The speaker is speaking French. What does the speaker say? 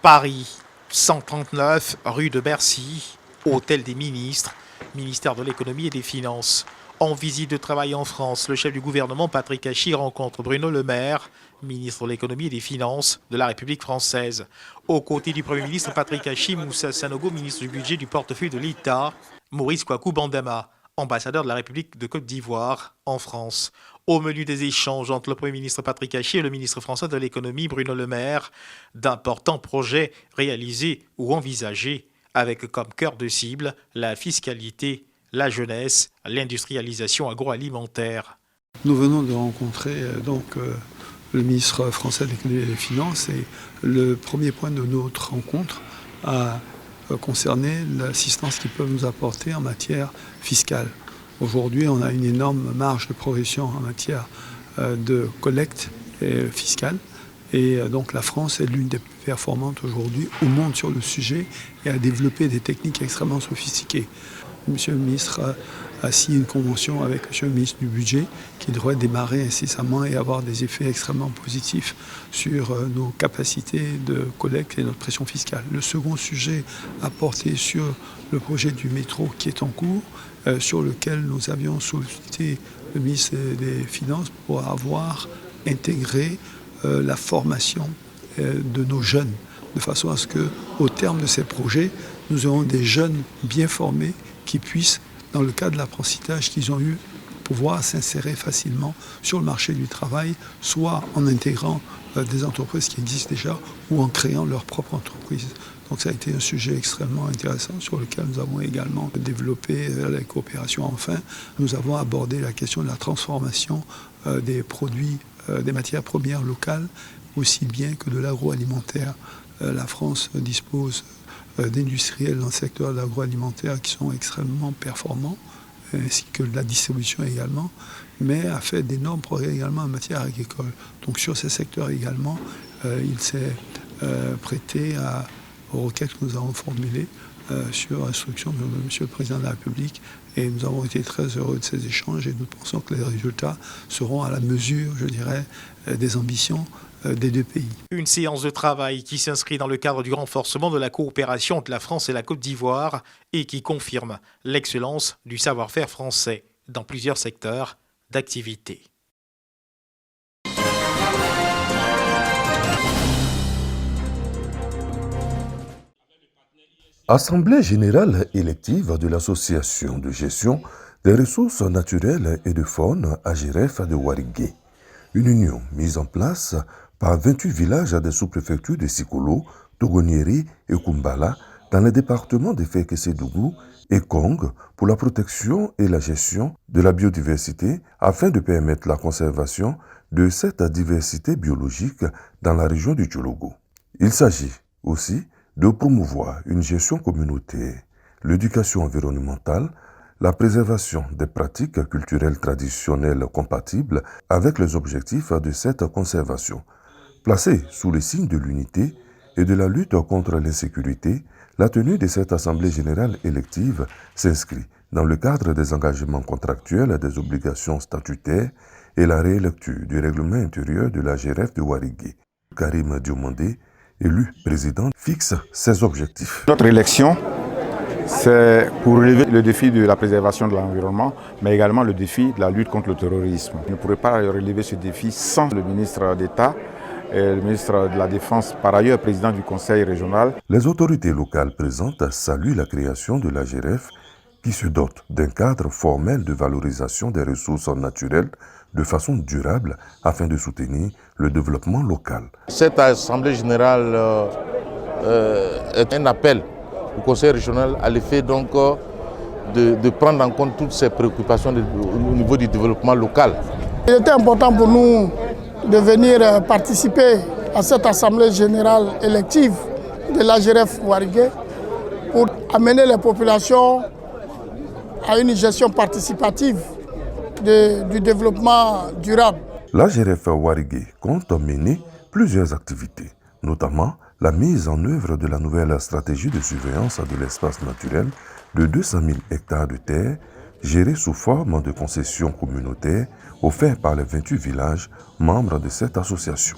Paris, 139 rue de Bercy, hôtel des ministres, ministère de l'économie et des finances. En visite de travail en France, le chef du gouvernement Patrick Hachi rencontre Bruno Le Maire, ministre de l'économie et des finances de la République française. Aux côtés du Premier ministre Patrick Hachi, Moussa Sanogo, ministre du budget du portefeuille de l'État, Maurice Kwaku Bandama, ambassadeur de la République de Côte d'Ivoire en France. Au menu des échanges entre le Premier ministre Patrick Hachi et le ministre français de l'économie Bruno Le Maire, d'importants projets réalisés ou envisagés avec comme cœur de cible la fiscalité, la jeunesse, l'industrialisation agroalimentaire. Nous venons de rencontrer le ministre français de l'économie et des finances et le premier point de notre rencontre a concerné l'assistance qu'ils peuvent nous apporter en matière fiscale. Aujourd'hui, on a une énorme marge de progression en matière de collecte fiscale. Et donc la France est l'une des plus performantes aujourd'hui au monde sur le sujet et a développé des techniques extrêmement sophistiquées. Monsieur le ministre a signé une convention avec Monsieur le ministre du Budget qui devrait démarrer incessamment et avoir des effets extrêmement positifs sur nos capacités de collecte et notre pression fiscale. Le second sujet a porté sur le projet du métro qui est en cours, sur lequel nous avions sollicité le ministre des Finances pour avoir intégré la formation de nos jeunes, de façon à ce qu'au terme de ces projets, nous aurons des jeunes bien formés qui puissent, dans le cadre de l'apprentissage qu'ils ont eu, pouvoir s'insérer facilement sur le marché du travail, soit en intégrant des entreprises qui existent déjà ou en créant leur propre entreprise. Donc ça a été un sujet extrêmement intéressant sur lequel nous avons également développé la coopération. Enfin, nous avons abordé la question de la transformation des produits, des matières premières locales, aussi bien que de l'agroalimentaire. La France dispose d'industriels dans le secteur de l'agroalimentaire qui sont extrêmement performants, ainsi que de la distribution également, mais a fait d'énormes progrès également en matière agricole. Donc sur ces secteurs également, il s'est prêté aux requêtes que nous avons formulées sur instruction de M. le Président de la République, et nous avons été très heureux de ces échanges et nous pensons que les résultats seront à la mesure, je dirais, des ambitions des deux pays. Une séance de travail qui s'inscrit dans le cadre du renforcement de la coopération entre la France et la Côte d'Ivoire et qui confirme l'excellence du savoir-faire français dans plusieurs secteurs d'activité. Assemblée générale élective de l'Association de gestion des ressources naturelles et de faune AGREF de Warigué. Une union mise en place par 28 villages des sous-préfectures de Sikolo, Togonieri et Kumbala dans les départements de Fekese-Dougou et Kong pour la protection et la gestion de la biodiversité afin de permettre la conservation de cette diversité biologique dans la région du Tchologo. Il s'agit aussi de promouvoir une gestion communautaire, l'éducation environnementale, la préservation des pratiques culturelles traditionnelles compatibles avec les objectifs de cette conservation. Placée sous le signe de l'unité et de la lutte contre l'insécurité, la tenue de cette Assemblée générale élective s'inscrit dans le cadre des engagements contractuels, des obligations statutaires et la rélecture du règlement intérieur de la GRF de Warigué. Karim Diomandé, élu président, fixe ses objectifs. Notre élection, c'est pour relever le défi de la préservation de l'environnement, mais également le défi de la lutte contre le terrorisme. On ne pourrait pas relever ce défi sans le ministre d'État et le ministre de la Défense, par ailleurs président du Conseil régional. Les autorités locales présentes saluent la création de la GRF qui se dote d'un cadre formel de valorisation des ressources naturelles de façon durable afin de soutenir le développement local. Cette Assemblée générale est un appel au Conseil régional à l'effet donc de prendre en compte toutes ces préoccupations au niveau du développement local. Il était important pour nous de venir participer à cette Assemblée générale élective de l'AGRF Warigué pour amener les populations à une gestion participative du développement durable. L'AGRF Warigué compte mener plusieurs activités, notamment la mise en œuvre de la nouvelle stratégie de surveillance de l'espace naturel de 200 000 hectares de terre gérée sous forme de concessions communautaires offertes par les 28 villages membres de cette association.